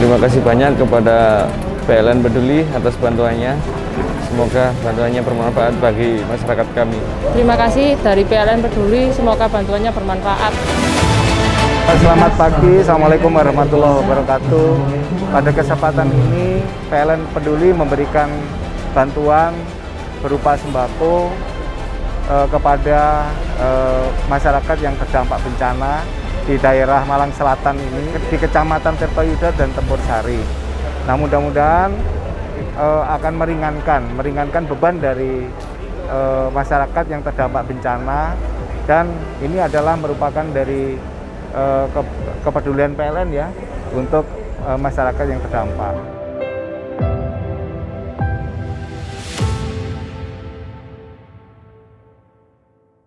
Terima kasih banyak kepada PLN Peduli atas bantuannya. Semoga bantuannya bermanfaat bagi masyarakat kami. Terima kasih dari PLN Peduli, semoga bantuannya bermanfaat. Selamat pagi, Assalamualaikum warahmatullahi wabarakatuh. Pada kesempatan ini, PLN Peduli memberikan bantuan berupa sembako kepada masyarakat yang terdampak bencana di daerah Malang Selatan ini, di Kecamatan Tirtoyuda dan Tempur Sari. Nah, mudah-mudahan akan meringankan beban dari masyarakat yang terdampak bencana, dan ini adalah merupakan dari kepedulian PLN ya untuk masyarakat yang terdampak.